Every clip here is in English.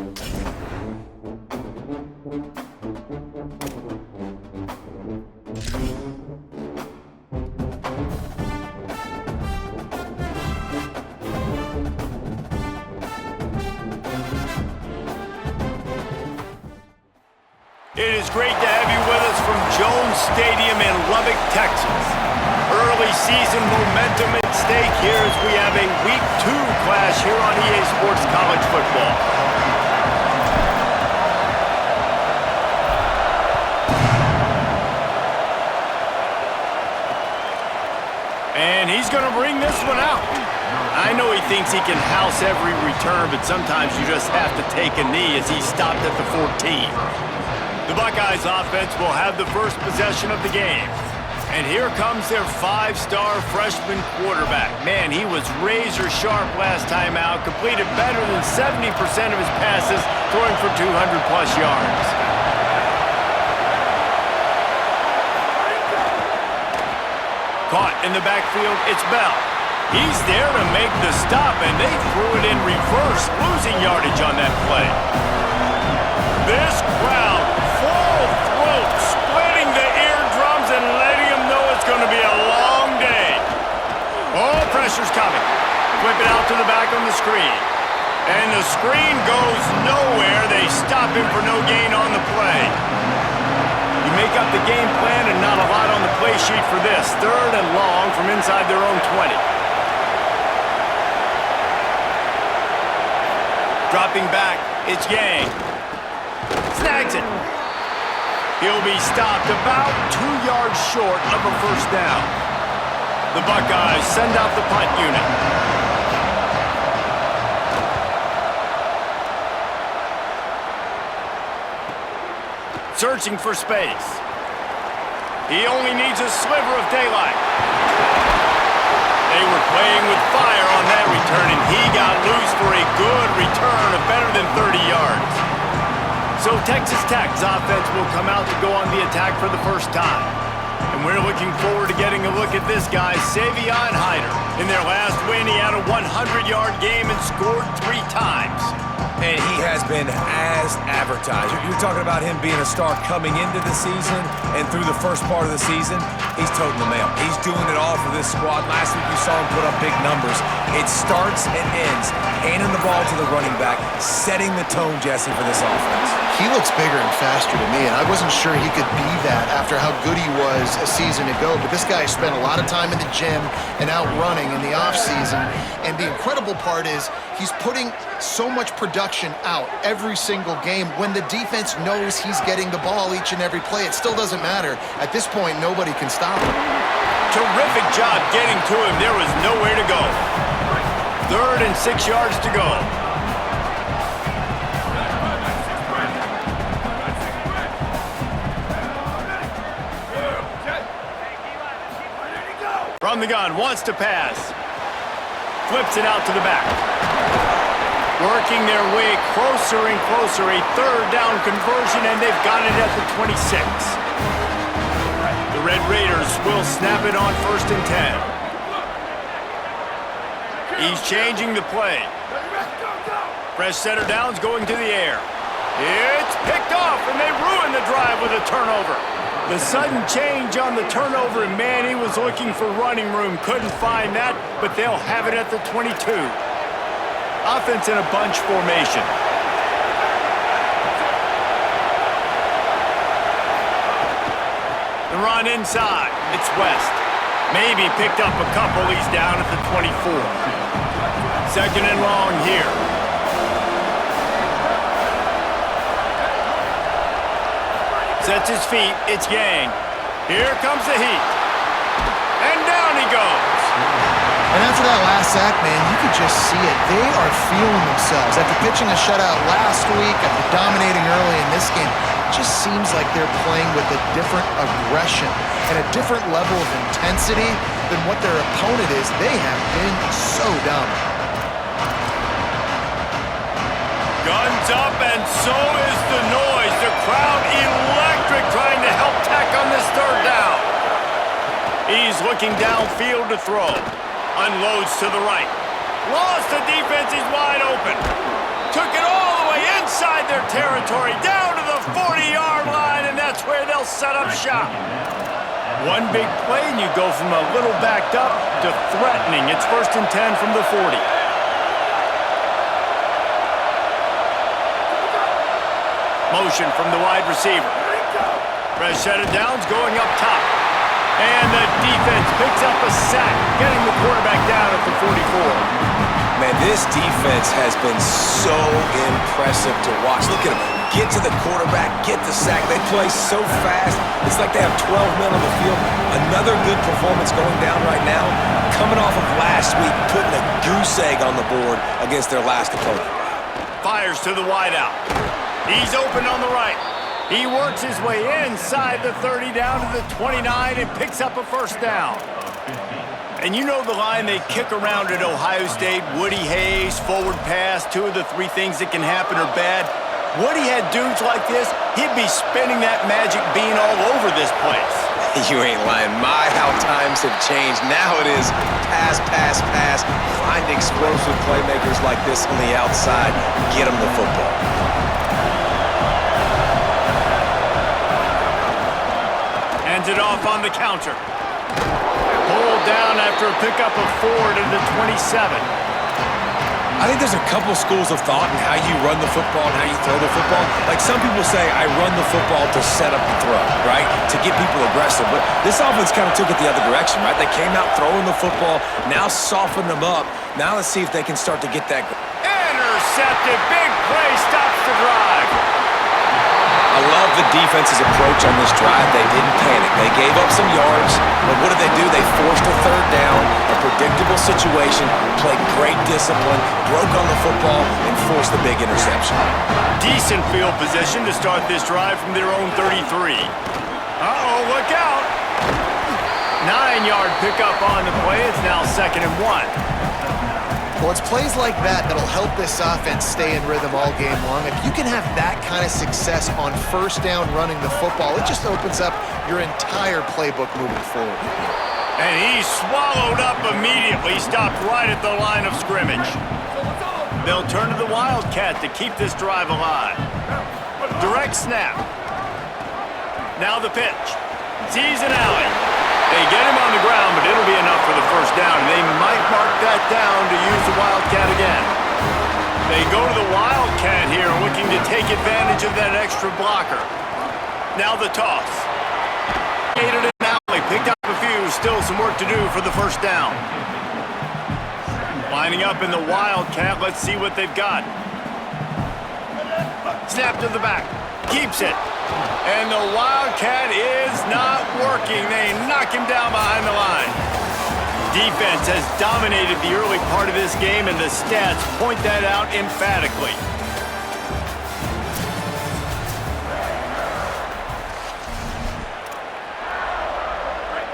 It is great to have you with us from Jones Stadium in Lubbock, Texas. Early season momentum at stake here as we have a Week 2 clash here on EA Sports College Football. And he's going to bring this one out. I know he thinks he can house every return, but sometimes you just have to take a knee as he stopped at the 14. The Buckeyes offense will have the first possession of the game. And here comes their five-star freshman quarterback. Man, he was razor sharp last time out, completed better than 70% of his passes, throwing for 200-plus yards. Caught in the backfield, it's Bell. He's there to make the stop, and they threw it in reverse, losing yardage on that play. This crowd, full throat, splitting the eardrums and letting them know it's going to be a long day. Oh, pressure's coming. Flip it out to the back on the screen. And the screen goes nowhere. They stop him for no gain on the play. You make up the game plan and not a lot on the play sheet for this. 3rd and long from inside their own 20. Dropping back, it's Yang. Snags it. He'll be stopped about 2 yards short of a first down. The Buckeyes send out the punt unit. Searching for space. He only needs a sliver of daylight. They were playing with fire on that return, and he got loose for a good return of better than 30 yards. So Texas Tech's offense will come out to go on the attack for the first time. And we're looking forward to getting a look at this guy, Savion Hyder. In their last win, he had a 100-yard game and scored 3 times. And he has been as advertised. You're talking about him being a star coming into the season, and through the first part of the season, he's toting the mail. He's doing it all for this squad. Last week you saw him put up big numbers. It starts and ends handing the ball to the running back, setting the tone, Jesse, for this offense. He looks bigger and faster to me, and I wasn't sure he could be that after how good he was a season ago. But this guy spent a lot of time in the gym and out running in the offseason. And the incredible part is he's putting so much production out every single game. When the defense knows he's getting the ball each and every play, it still doesn't matter. At this point, nobody can stop him. Terrific job getting to him. There was nowhere to go. 3rd and 6 yards to go. From the gun, wants to pass. Flips it out to the back. Working their way closer and closer. A 3rd down conversion, and they've got it at the 26. The Red Raiders will snap it on 1st and 10. He's changing the play. Fresh set of downs going to the air. It's picked off, and they ruin the drive with a turnover. The sudden change on the turnover, and man, he was looking for running room. Couldn't find that, but they'll have it at the 22. Offense in a bunch formation. The run inside. It's West. Maybe picked up a couple. He's down at the 24. 2nd and long here. Sets his feet. It's Yang. Here comes the heat. And down he goes. And after that last sack, man, you could just see it. They are feeling themselves. After pitching a shutout last week, after dominating early in this game, it just seems like they're playing with a different aggression and a different level of intensity than what their opponent is. They have been so dominant. Guns up, and so is the noise. The crowd electric, trying to help Tech on this 3rd down. He's looking downfield to throw. Unloads to the right. Lost the defense. He's wide open. Took it all the way inside. their territory, down to the 40-yard line, and that's where they'll set up shop. One big play, and you go from a little backed up to threatening. It's 1st and 10 from the 40. Motion from the wide receiver. Press set of downs going up top. And the defense picks up a sack, getting the quarterback down at the 44. Man, this defense has been so impressive to watch. Look at them. Get to the quarterback, get the sack. They play so fast. It's like they have 12 men on the field. Another good performance going down right now. Coming off of last week, putting a goose egg on the board against their last opponent. Fires to the wideout. He's open on the right. He works his way inside the 30 down to the 29 and picks up a 1st down. And you know the line they kick around at Ohio State, Woody Hayes, forward pass, 2 of the 3 things that can happen are bad. Woody had dudes like this, he'd be spinning that magic bean all over this place. You ain't lying. My, how times have changed. Now it is pass, pass, pass. Find explosive playmakers like this on the outside. Get them the football. Hands it off on the counter. Pulled down after a pickup of 4 to the 27. I think there's a couple schools of thought in how you run the football and how you throw the football. Like some people say, I run the football to set up the throw, right? To get people aggressive. But this offense kind of took it the other direction, right? They came out throwing the football, now soften them up. Now let's see if they can start to get that. Intercepted. Big play stops the drive. I love the defense's approach on this drive. They didn't panic. They gave up some yards, but what did they do? They forced a 3rd down, a predictable situation, played great discipline, broke on the football, and forced the big interception. Decent field position to start this drive from their own 33. Uh-oh, look out. 9-yard pickup on the play. It's now 2nd and 1. Well, it's plays like that that'll help this offense stay in rhythm all game long. If you can have that kind of success on 1st down running the football, it just opens up your entire playbook moving forward. And he's swallowed up immediately, stopped right at the line of scrimmage. They'll turn to the Wildcat to keep this drive alive. Direct snap. Now the pitch. Sees an alley. They get him on the ground, but it'll be enough for the 1st down. They might mark that down to use the Wildcat again. They go to the Wildcat here, looking to take advantage of that extra blocker. Now the toss. Gated it now. They picked up a few. Still some work to do for the 1st down. Lining up in the Wildcat. Let's see what they've got. Snap to the back. Keeps it. And the Wildcat is not working. They knock him down behind the line. Defense has dominated the early part of this game, and the stats point that out emphatically.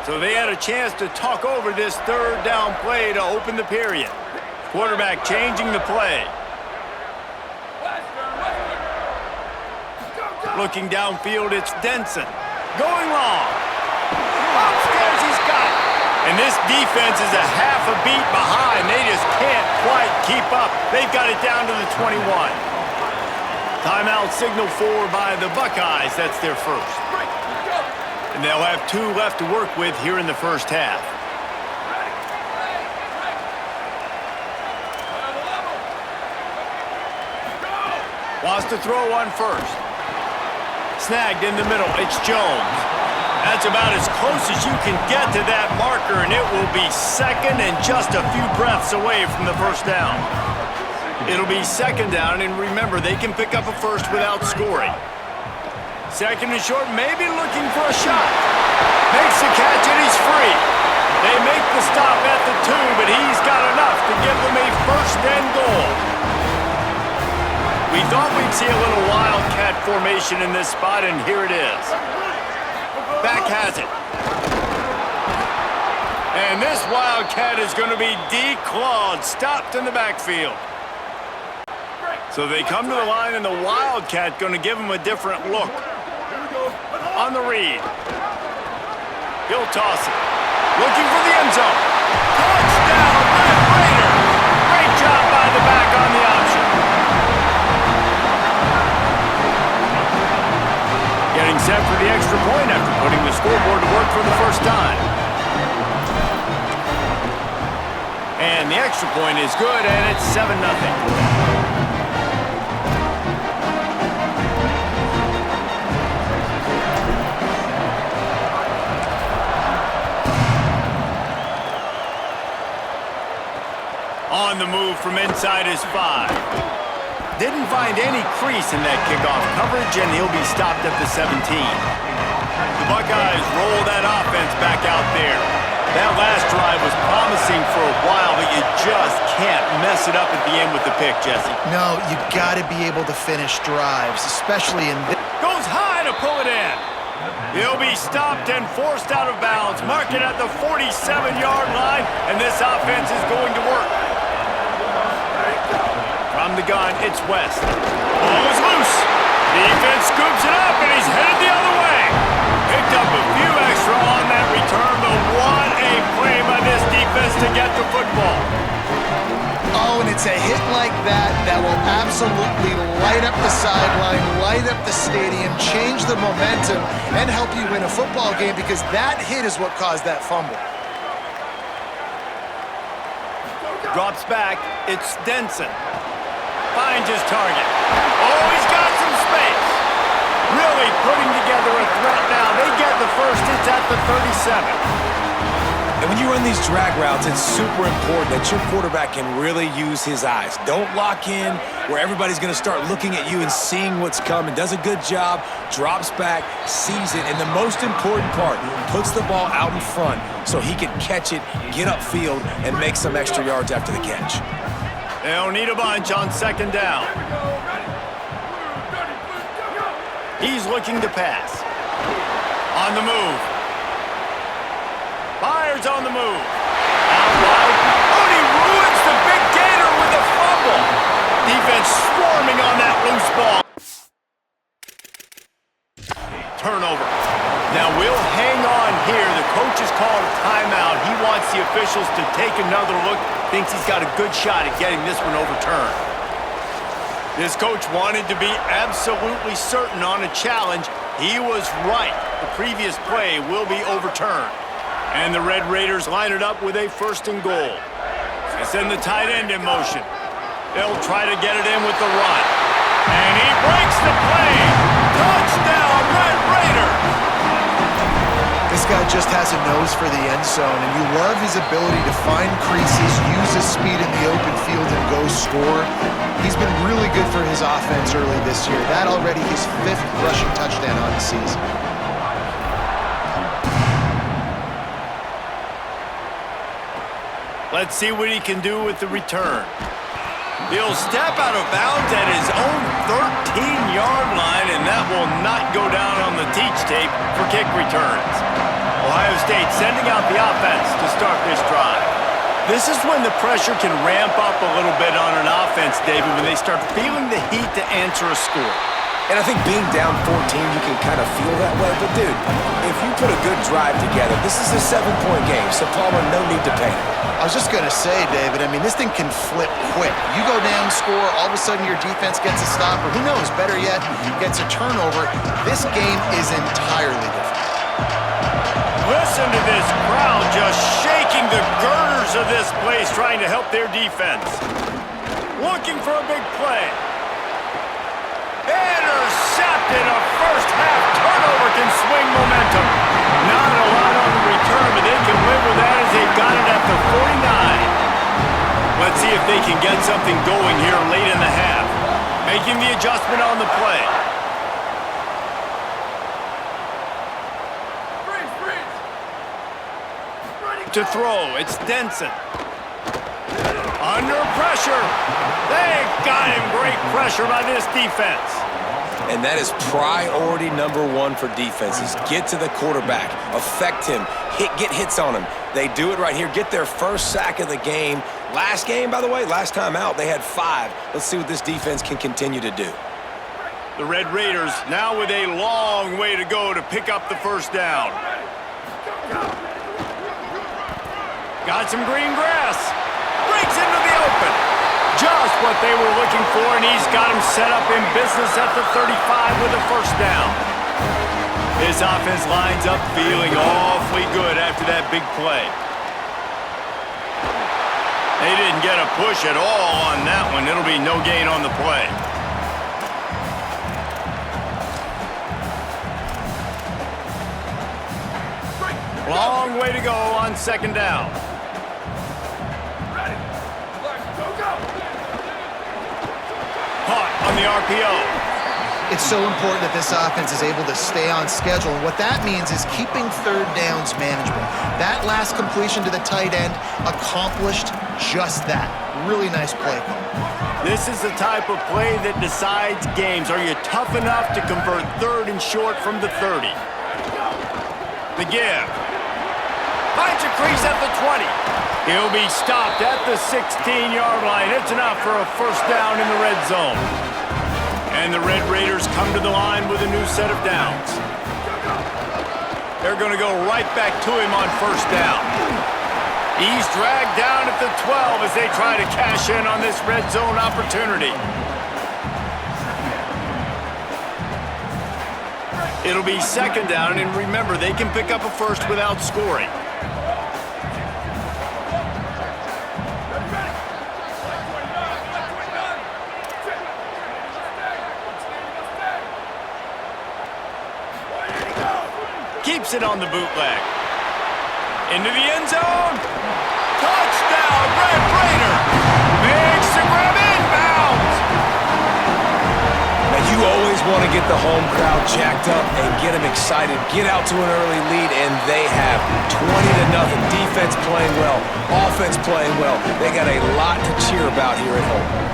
So they had a chance to talk over this 3rd down play to open the period. Quarterback changing the play. Looking downfield, it's Denson. Going long. Upstairs, he's got it. And this defense is a half a beat behind. They just can't quite keep up. They've got it down to the 21. Timeout signaled for by the Buckeyes. That's their 1st. And they'll have 2 left to work with here in the 1st half. Wants to throw on 1st. Snagged in the middle. It's Jones. That's about as close as you can get to that marker, and it will be 2nd and just a few breaths away from the 1st down. It'll be 2nd down, and remember, they can pick up a 1st without scoring. 2nd and short, maybe looking for a shot. Makes the catch, and he's free. They make the stop at the 2, but he's got enough to give them a 1st and goal. We thought we'd see a little Wildcat formation in this spot, and here it is. Back has it. And this Wildcat is going to be declawed, stopped in the backfield. So they come to the line, and the Wildcat going to give him a different look. On the read. He'll toss it. Looking for the end zone. Touchdown, Red Raider. Great job by the back on the option. point after putting the scoreboard to work for the first time. And the extra point is good, and it's 7-0. On the move from inside his 5. Didn't find any crease in that kickoff coverage, and he'll be stopped at the 17. The Buckeyes roll that offense back out there. That last drive was promising for a while, but you just can't mess it up at the end with the pick, Jesse. No, you got to be able to finish drives, especially in this. Goes high to pull it in. He'll be stopped and forced out of bounds. Mark it at the 47-yard line, and this offense is going to work. From the gun, it's West. Ball is loose. Defense scoops it up, and he's headed the other way. Picked up a few extra on that return, but what a play by this defense to get the football. Oh, and it's a hit like that that will absolutely light up the sideline, light up the stadium, change the momentum, and help you win a football game, because that hit is what caused that fumble. Drops back. It's Denson. Finds his target. Oh, he's got some space. Really putting together a threat now. They get the first. It's at the 37. And when you run these drag routes, it's super important that your quarterback can really use his eyes. Don't lock in where everybody's going to start looking at you and seeing what's coming. Does a good job, drops back, sees it, and the most important part, puts the ball out in front so he can catch it, get upfield, and make some extra yards after the catch. They'll need a bunch on second down. He's looking to pass. On the move. Fires on the move. Out wide. Oh, and he ruins the big gator with a fumble. Defense swarming on that loose ball. Turnover. Now we'll hang on here. The coach has called a timeout. He wants the officials to take another look. Thinks he's got a good shot at getting this one overturned. This coach wanted to be absolutely certain on a challenge. He was right. The previous play will be overturned. And the Red Raiders line it up with a 1st and goal. They send the tight end in motion. They'll try to get it in with the run. And he breaks the play. Touchdown, Red Raiders! This guy just has a nose for the end zone, and you love his ability to find creases, use his speed in the open field, and go score. He's been really good for his offense early this year. That already his 5th rushing touchdown on the season. Let's see what he can do with the return. He'll step out of bounds at his own 13-yard line, and that will not go down on the teach tape for kick returns. Ohio State sending out the offense to start this drive. This is when the pressure can ramp up a little bit on an offense, David, when they start feeling the heat to answer a score. And I think being down 14, you can kind of feel that way. But, dude, if you put a good drive together, this is a 7-point game, so Palmer, no need to panic. I was just going to say, David, I mean, this thing can flip quick. You go down, score, all of a sudden your defense gets a stop, or who knows, better yet, gets a turnover. This game is entirely different. Listen to this crowd just shaking the girders of this place, trying to help their defense. Looking for a big play. Intercepted. A first-half turnover can swing momentum. Not a lot on the return, but they can live with that as they got it at the 49. Let's see if they can get something going here late in the half. Making the adjustment on the play. To throw, it's Denson. Under pressure. They got him. Great pressure by this defense. And that is priority number 1 for defenses. Get to the quarterback. Affect him. Get hits on him. They do it right here. Get their first sack of the game. Last game, by the way, last time out, they had 5. Let's see what this defense can continue to do. The Red Raiders now with a long way to go to pick up the first down. Got some green grass. Breaks into the open. Just what they were looking for, and he's got him set up in business at the 35 with a first down. This offense lines up feeling awfully good after that big play. They didn't get a push at all on that one. It'll be no gain on the play. Long way to go on second down. Caught on the RPO. It's so important that this offense is able to stay on schedule. And what that means is keeping third downs manageable. That last completion to the tight end accomplished just that. Really nice play call. This is the type of play that decides games. Are you tough enough to convert third and short from the 30? The give. Finds a crease at the 20. He'll be stopped at the 16-yard line. It's enough for a first down in the red zone. And the Red Raiders come to the line with a new set of downs. They're going to go right back to him on first down. He's dragged down at the 12 as they try to cash in on this red zone opportunity. It'll be second down, and remember, they can pick up a first without scoring. Keeps it on the bootleg. Into the end zone. Touchdown, Red Raider. Makes the grab inbounds. Now, you always want to get the home crowd jacked up and get them excited. Get out to an early lead, and they have 20-0. Defense playing well. Offense playing well. They got a lot to cheer about here at home.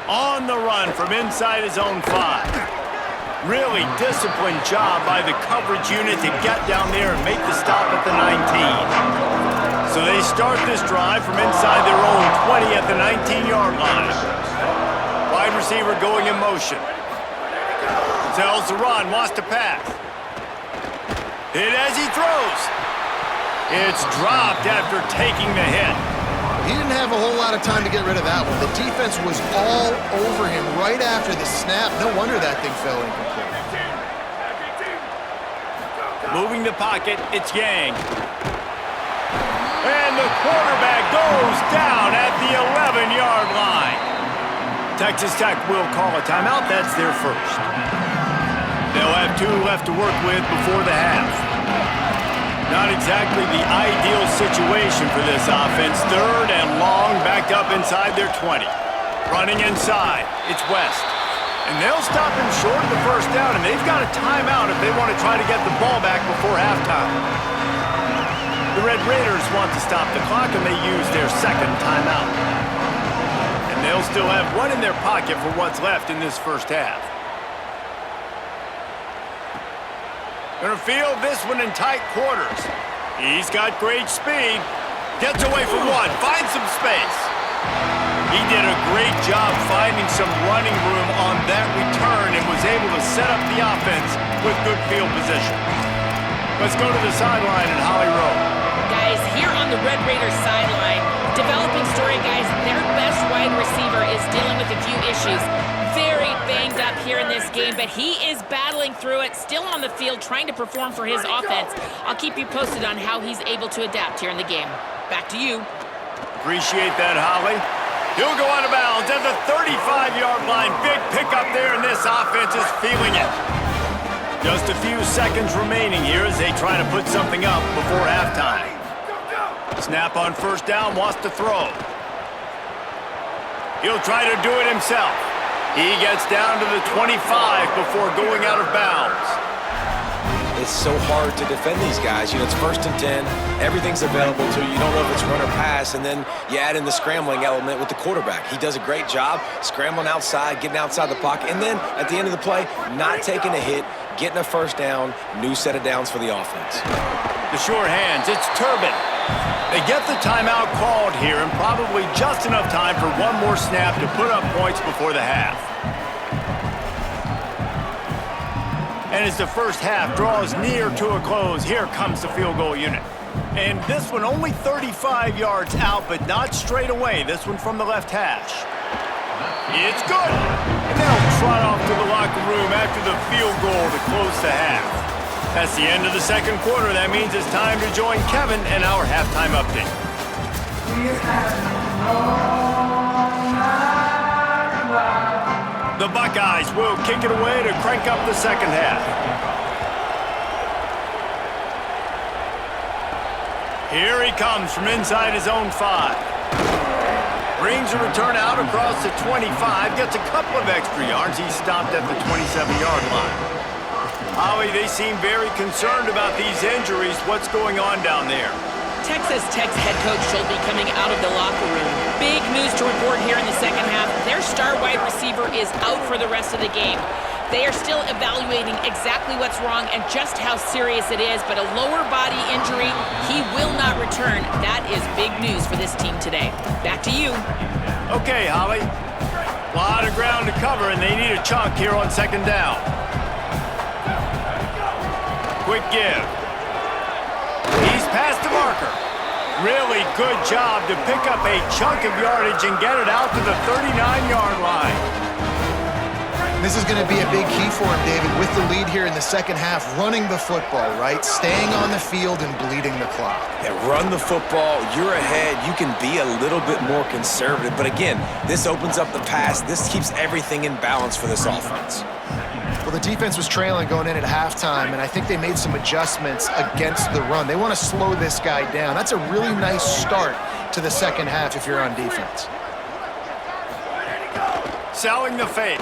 On the run from inside his own 5. Really disciplined job by the coverage unit to get down there and make the stop at the 19. So they start this drive from inside their own 20 at the 19-yard line. Wide receiver going in motion. Tells the run, wants to pass. Hit as he throws. It's dropped after taking the hit. He didn't have a whole lot of time to get rid of that one. The defense was all over him right after the snap. No wonder that thing fell incomplete. Moving the pocket, it's Yang. And the quarterback goes down at the 11-yard line. Texas Tech will call a timeout. That's their first. They'll have 2 left to work with before the half. Not exactly the ideal situation for this offense. Third and long, backed up inside their 20. Running inside, it's West. And they'll stop him short of the first down, and they've got a timeout if they want to try to get the ball back before halftime. The Red Raiders want to stop the clock, and they use their second timeout. And they'll still have one in their pocket for what's left in this first half. Gonna field this one in tight quarters. He's got great speed. Gets away from one, finds some space. He did a great job finding some running room on that return and was able to set up the offense with good field position. Let's go to the sideline in Holly Rowe. Guys, here on the Red Raiders sideline, developing story, guys, their best wide receiver is dealing with a few issues. Very banged up here in this game, but he is battling through it, still on the field, trying to perform for his offense. I'll keep you posted on how he's able to adapt here in the game. Back to you. Appreciate that, Holly. He'll go out of bounds at the 35-yard line. Big pickup there, and this offense is feeling it. Just a few seconds remaining here as they try to put something up before halftime. Snap on first down, wants to throw. He'll try to do it himself. He gets down to the 25 before going out of bounds. It's so hard to defend these guys. You know, it's 1st and 10. Everything's available to you. You don't know if it's run or pass, and then you add in the scrambling element with the quarterback. He does a great job scrambling outside, getting outside the pocket, and then at the end of the play, not taking a hit, getting a first down, new set of downs for the offense. The sure hands, it's Turbin. They get the timeout called here, and probably just enough time for one more snap to put up points before the half. And as the first half draws near to a close, here comes the field goal unit. And this one only 35 yards out, but not straight away. This one from the left hash. It's good. And they'll trot off to the locker room after the field goal to close the half. That's the end of the second quarter. That means it's time to join Kevin and our halftime update. The Buckeyes will kick it away to crank up the second half. Here he comes from inside his own 5. Brings a return out across the 25, gets a couple of extra yards. He stopped at the 27-yard line. Holly, they seem very concerned about these injuries. What's going on down there? Texas Tech's head coach should be coming out of the locker room. Big news to report here in the second half. Their star wide receiver is out for the rest of the game. They are still evaluating exactly what's wrong and just how serious it is, but a lower body injury, he will not return. That is big news for this team today. Back to you. Okay, Holly. A lot of ground to cover, and they need a chunk here on second down. Quick give. He's past the marker. Really good job to pick up a chunk of yardage and get it out to the 39-yard line. This is going to be a big key for him, David, with the lead here in the second half, running the football, right? Staying on the field and bleeding the clock. Yeah, run the football. You're ahead. You can be a little bit more conservative. But again, this opens up the pass. This keeps everything in balance for this offense. Well, the defense was trailing going in at halftime, and I think they made some adjustments against the run. They want to slow this guy down. That's a really nice start to the second half if you're on defense. Selling the fake.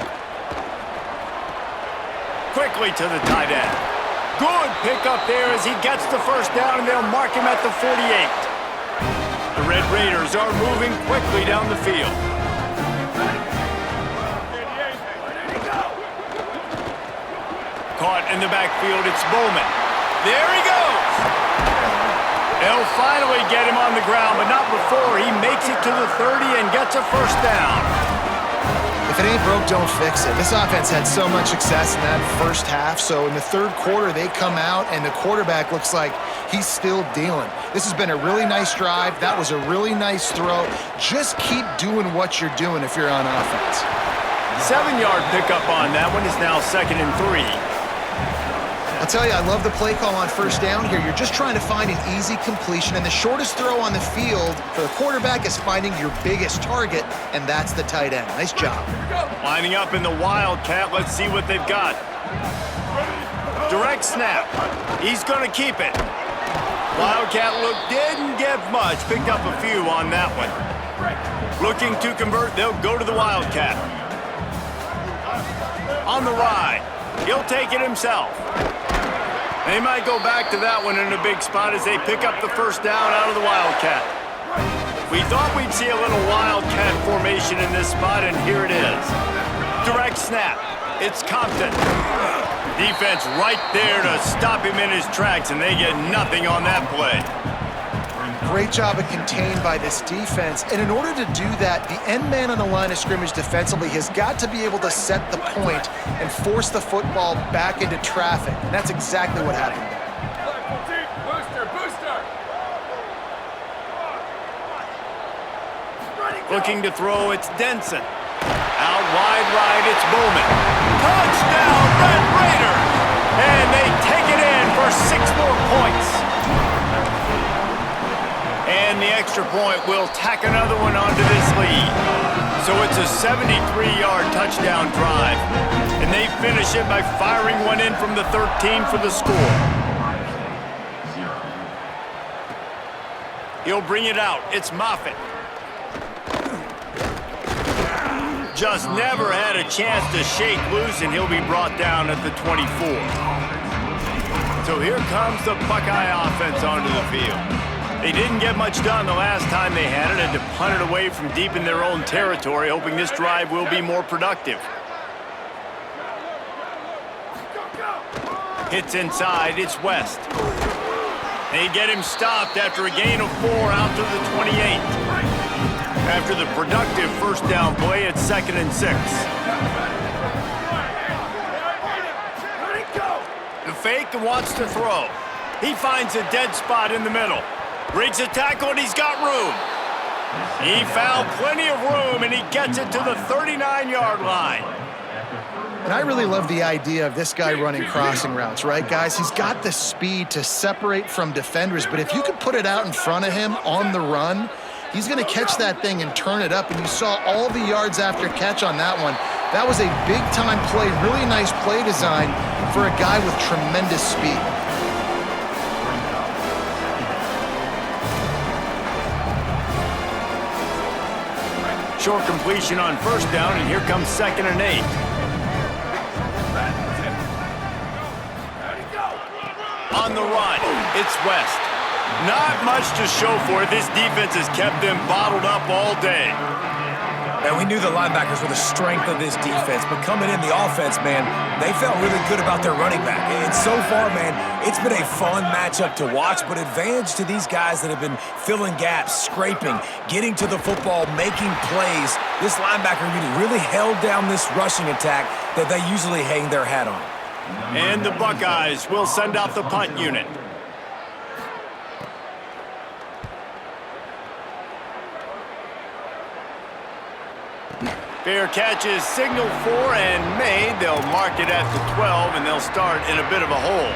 Quickly to the tight end. Good pickup there as he gets the first down, and they'll mark him at the 48. The Red Raiders are moving quickly down the field. Caught in the backfield, it's Bowman. There he goes! They'll finally get him on the ground, but not before he makes it to the 30 and gets a first down. If it ain't broke, don't fix it. This offense had so much success in that first half, so in the third quarter, they come out, and the quarterback looks like he's still dealing. This has been a really nice drive. That was a really nice throw. Just keep doing what you're doing if you're on offense. 7-yard pickup on that one is now 2nd and 3. I'll tell you, I love the play call on first down here. You're just trying to find an easy completion, and the shortest throw on the field for the quarterback is finding your biggest target, and that's the tight end. Nice job. Lining up in the Wildcat. Let's see what they've got. Direct snap. He's going to keep it. Wildcat look didn't get much. Picked up a few on that one. Looking to convert. They'll go to the Wildcat. On the ride. He'll take it himself. They might go back to that one in a big spot as they pick up the first down out of the Wildcat. We thought we'd see a little Wildcat formation in this spot, and here it is. Direct snap. It's Compton. Defense right there to stop him in his tracks, and they get nothing on that play. Great job of contained by this defense. And in order to do that, the end man on the line of scrimmage defensively has got to be able to set the point and force the football back into traffic. And that's exactly what happened there. Looking to throw, it's Denson. Out wide right, it's Bowman. Touchdown, Red Raiders! And they take it in for 6 more points. And the extra point will tack another one onto this lead. So it's a 73-yard touchdown drive. And they finish it by firing one in from the 13 for the score. He'll bring it out. It's Moffitt. Just never had a chance to shake loose, and he'll be brought down at the 24. So here comes the Buckeye offense onto the field. They didn't get much done the last time they had it, and to punt it away from deep in their own territory, hoping this drive will be more productive. Hits inside, it's West. They get him stopped after a gain of 4 out to the 28. After the productive first down play, it's 2nd and 6. The fake wants to throw. He finds a dead spot in the middle. Breaks a tackle, and he's got room. He found plenty of room, and he gets it to the 39-yard line. And I really love the idea of this guy running crossing routes, right, guys? He's got the speed to separate from defenders, but if you could put it out in front of him on the run, he's going to catch that thing and turn it up, and you saw all the yards after catch on that one. That was a big-time play, really nice play design for a guy with tremendous speed. Short completion on first down, and here comes 2nd and 8. On the run, it's West. Not much to show for it. This defense has kept them bottled up all day. And we knew the linebackers were the strength of this defense, but coming in the offense, man, they felt really good about their running back. And so far, man, it's been a fun matchup to watch, but advantage to these guys that have been filling gaps, scraping, getting to the football, making plays. This linebacker unit really held down this rushing attack that they usually hang their hat on. And the Buckeyes will send out the punt unit. Fair catch is signaled for and made. They'll mark it at the 12, and they'll start in a bit of a hole.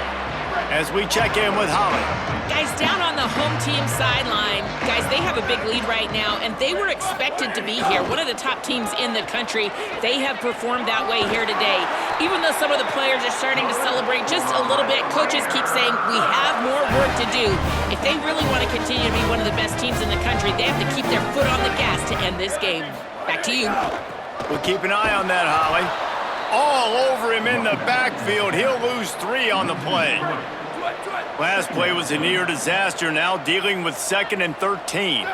As we check in with Holly. Guys, down on the home team sideline, guys, they have a big lead right now, and they were expected to be here. One of the top teams in the country. They have performed that way here today. Even though some of the players are starting to celebrate just a little bit, coaches keep saying, we have more work to do. If they really want to continue to be one of the best teams in the country, they have to keep their foot on the gas to end this game. Back to you. We'll keep an eye on that, Holly. All over him in the backfield. He'll lose 3 on the play. Last play was a near disaster, now dealing with 2nd and 13.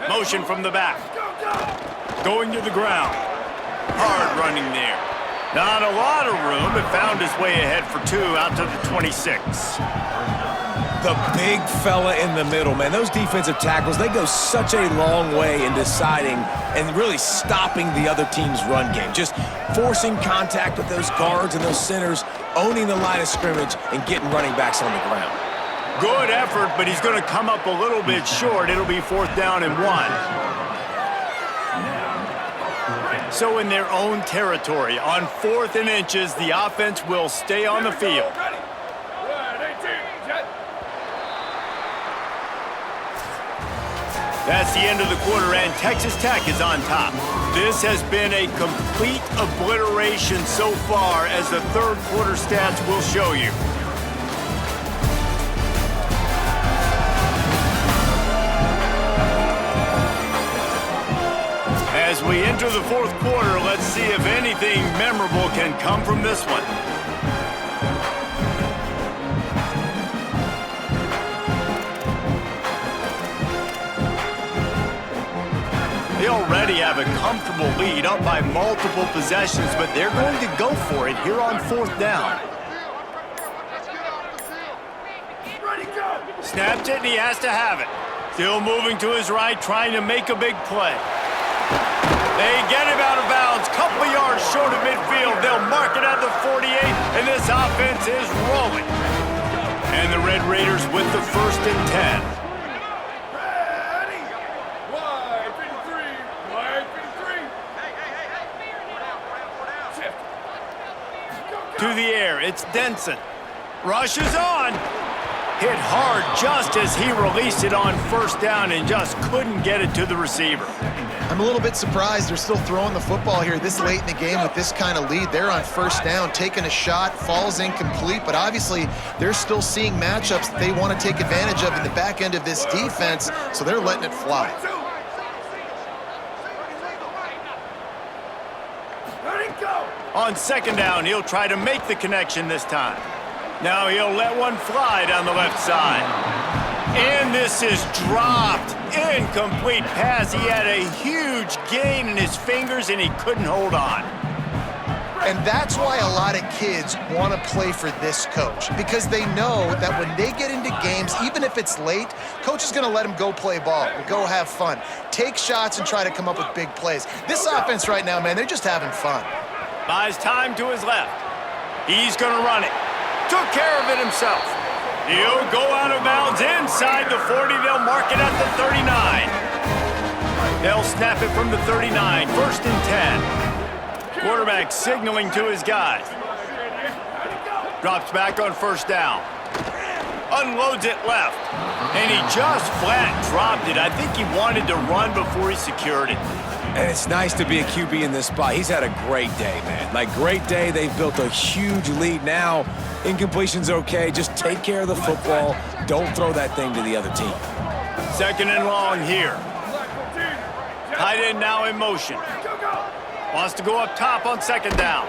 Motion from the back. Going to the ground. Hard running there. Not a lot of room, but found his way ahead for 2 out to the 26. The big fella in the middle, man. Those defensive tackles, they go such a long way in deciding and really stopping the other team's run game. Just forcing contact with those guards and those centers, owning the line of scrimmage, and getting running backs on the ground. Good effort, but he's going to come up a little bit short. It'll be 4th down and 1. So in their own territory, on 4th and inches, the offense will stay on the field. That's the end of the quarter, and Texas Tech is on top. This has been a complete obliteration so far, as the 3rd quarter stats will show you. As we enter the 4th quarter, let's see if anything memorable can come from this one. They already have a comfortable lead, up by multiple possessions, but they're going to go for it here on 4th down. Snaps it, and he has to have it. Still moving to his right, trying to make a big play. They get him out of bounds, couple yards short of midfield. They'll mark it at the 48, and this offense is rolling. And the Red Raiders with the 1st and 10. To the air, it's Denson. Rushes on. Hit hard just as he released it on 1st down and just couldn't get it to the receiver. I'm a little bit surprised they're still throwing the football here this late in the game with this kind of lead. They're on 1st down, taking a shot, falls incomplete, but obviously they're still seeing matchups that they want to take advantage of in the back end of this defense, so they're letting it fly. On 2nd down, he'll try to make the connection this time. Now he'll let one fly down the left side. And this is dropped. Incomplete pass. He had a huge gain in his fingers, and he couldn't hold on. And that's why a lot of kids want to play for this coach, because they know that when they get into games, even if it's late, coach is going to let them go play ball, go have fun, take shots and try to come up with big plays. This offense right now, man, they're just having fun. Buys time to his left. He's going to run it. took care of it himself. He'll go out of bounds inside the 40. They'll mark it at the 39. They'll snap it from the 39. 1st and 10. Quarterback signaling to his guys. Drops back on 1st down. Unloads it left. And he just flat dropped it. I think he wanted to run before he secured it. And it's nice to be a QB in this spot. He's had a great day, man. Like, great day. They've built a huge lead now. Incompletion's okay. Just take care of the football. Don't throw that thing to the other team. 2nd and long here. Tight end now in motion. Wants to go up top on 2nd down.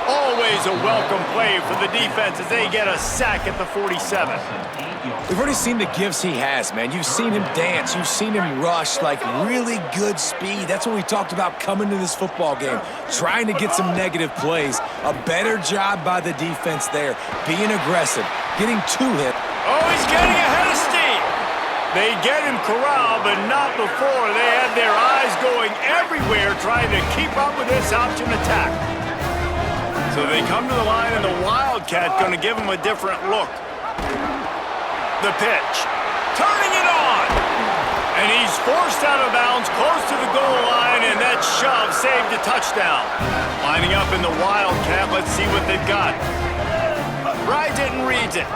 Always a welcome play for the defense as they get a sack at the 47. We've already seen the gifts he has, man. You've seen him dance. You've seen him rush, like really good speed. That's what we talked about coming to this football game, trying to get some negative plays. A better job by the defense there, being aggressive, getting to him. Oh, he's getting ahead of steam. They get him corralled, but not before. They had their eyes going everywhere trying to keep up with this option attack. So they come to the line, and the Wildcat going to give him a different look. The pitch. Turning it on. And he's forced out of bounds close to the goal line, and that shove saved a touchdown. Lining up in the Wildcat. Let's see what they've got. Rides it and reads it.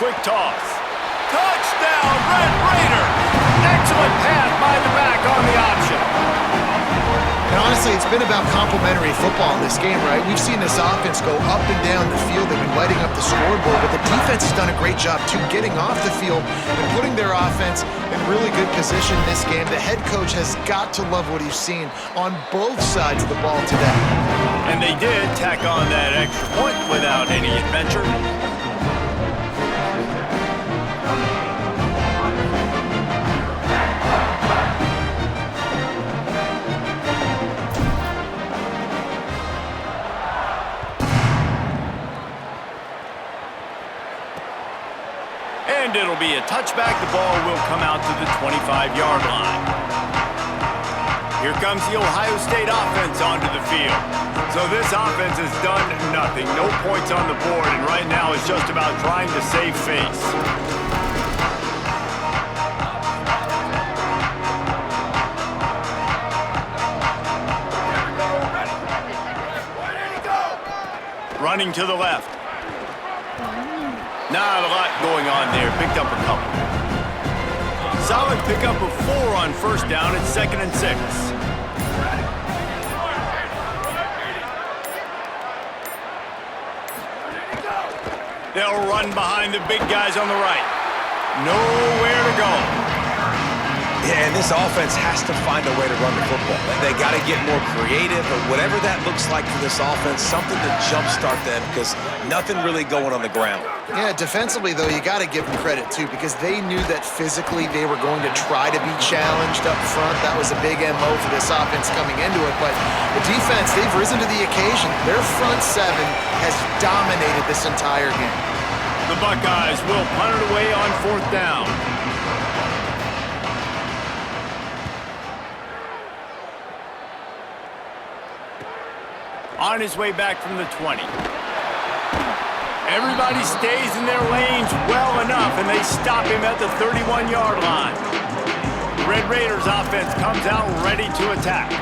Quick toss. Touchdown, Red Raider. Excellent pass by the back on the option. And honestly, it's been about complementary football in this game, right? We've seen this offense go up and down the field. They've been lighting up the scoreboard, but the defense has done a great job, too, getting off the field and putting their offense in really good position in this game. The head coach has got to love what he's seen on both sides of the ball today. And they did tack on that extra point without any adventure. And it'll be a touchback. The ball will come out to the 25-yard line. Here comes the Ohio State offense onto the field. So this offense has done nothing. No points on the board, and right now it's just about trying to save face. Running to the left. Not a lot going on there. Picked up a couple. Solid pickup of 4 on 1st down. It's 2nd and 6. They'll run behind the big guys on the right. Nowhere to go. Yeah, and this offense has to find a way to run the football. They got to get more creative, or whatever that looks like for this offense, something to jumpstart them, because nothing really going on the ground. Yeah, defensively, though, you got to give them credit, too, because they knew that physically they were going to try to be challenged up front. That was a big MO for this offense coming into it. But the defense, they've risen to the occasion. Their front 7 has dominated this entire game. The Buckeyes will punt it away on 4th down. On his way back from the 20. Everybody stays in their lanes well enough, and they stop him at the 31-yard line. The Red Raiders offense comes out ready to attack.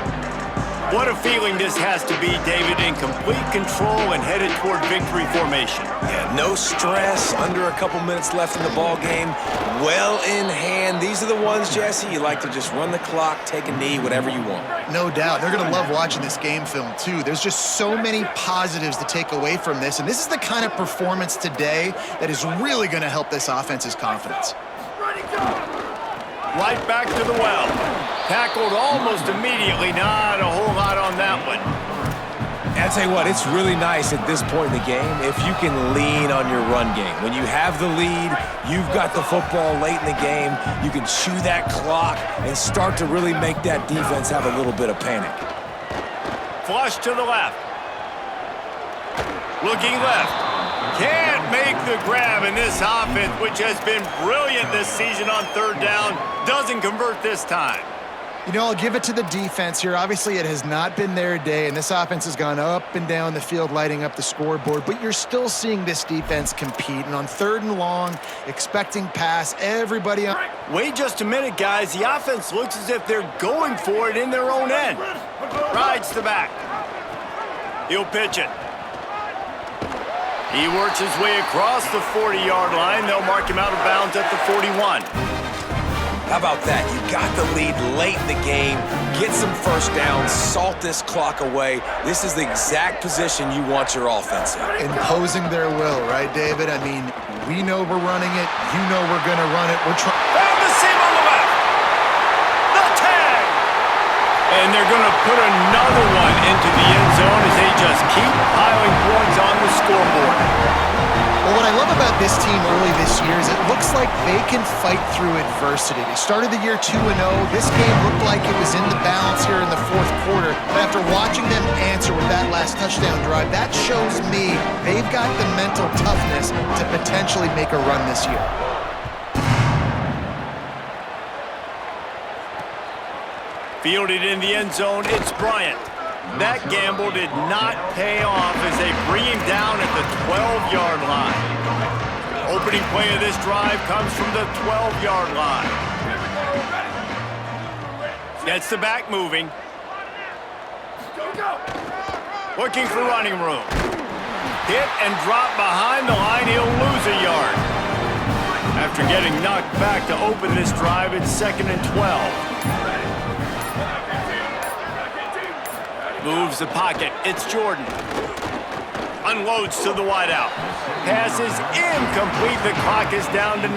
What a feeling this has to be, David, in complete control and headed toward victory formation. Yeah, no stress, under a couple minutes left in the ball game, well in hand. These are the ones, Jesse, you like to just run the clock, take a knee, whatever you want. No doubt. They're going to love watching this game film, too. There's just so many positives to take away from this, and this is the kind of performance today that is really going to help this offense's confidence. Right back to the well. Tackled almost immediately. Not a whole lot on that one. And I'll tell you what, it's really nice at this point in the game if you can lean on your run game. When you have the lead, you've got the football late in the game, you can chew that clock and start to really make that defense have a little bit of panic. Flush to the left. Looking left. Can't make the grab, in this offense, which has been brilliant this season on 3rd down, doesn't convert this time. You know, I'll give it to the defense here. Obviously, it has not been their day, and this offense has gone up and down the field, lighting up the scoreboard, but you're still seeing this defense compete. And on 3rd and long, expecting pass, everybody on... Wait just a minute, guys. The offense looks as if they're going for it in their own end. Rides the back. He'll pitch it. He works his way across the 40-yard line. They'll mark him out of bounds at the 41. How about that? You got the lead late in the game. Get some first downs. Salt this clock away. This is the exact position you want your offense in. Imposing their will, right, David? I mean, we know we're running it. You know we're going to run it. We're trying... And the seam on the left. The tag. And they're going to put another one into the end zone as they just keep piling points on the scoreboard. Well, what I love about this team early this year is it looks like they can fight through adversity. They started the year 2-0. This game looked like it was in the balance here in the 4th quarter. But after watching them answer with that last touchdown drive, that shows me they've got the mental toughness to potentially make a run this year. Fielded in the end zone, it's Bryant. That gamble did not pay off as they bring him down at the 12-yard line. Opening play of this drive comes from the 12-yard line. Gets the back moving. Looking for running room. Hit and drop behind the line, he'll lose a yard. After getting knocked back to open this drive, it's 2nd and 12. Moves the pocket. It's Jordan. Unloads to the wideout. Pass is incomplete. The clock is down to 9.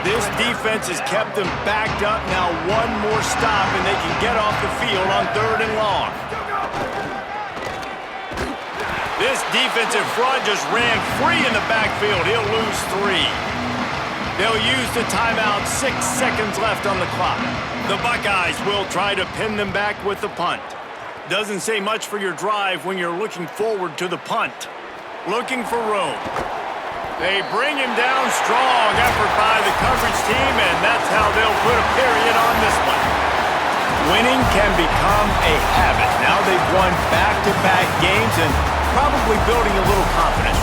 This defense has kept them backed up. Now one more stop and they can get off the field on 3rd and long. This defensive front just ran free in the backfield. He'll lose 3. They'll use the timeout. 6 seconds left on the clock. The Buckeyes will try to pin them back with the punt. Doesn't say much for your drive when you're looking forward to the punt. Looking for room. They bring him down strong. Effort by the coverage team, and that's how they'll put a period on this one. Winning can become a habit. Now they've won back-to-back games and probably building a little confidence.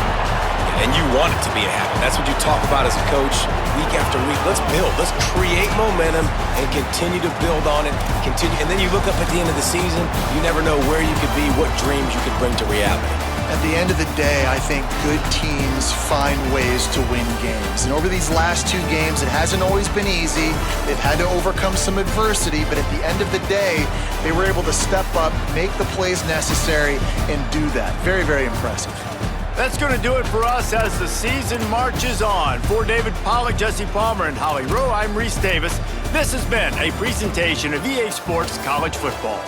And you want it to be a habit. That's what you talk about as a coach week after week. Let's build. Let's create momentum and continue to build on it. And then you look up at the end of the season, you never know where you could be, what dreams you could bring to reality. At the end of the day, I think good teams find ways to win games. And over these last 2 games, it hasn't always been easy. They've had to overcome some adversity, but at the end of the day, they were able to step up, make the plays necessary, and do that. Very, very impressive. That's going to do it for us as the season marches on. For David Pollack, Jesse Palmer, and Holly Rowe, I'm Reese Davis. This has been a presentation of EA Sports College Football.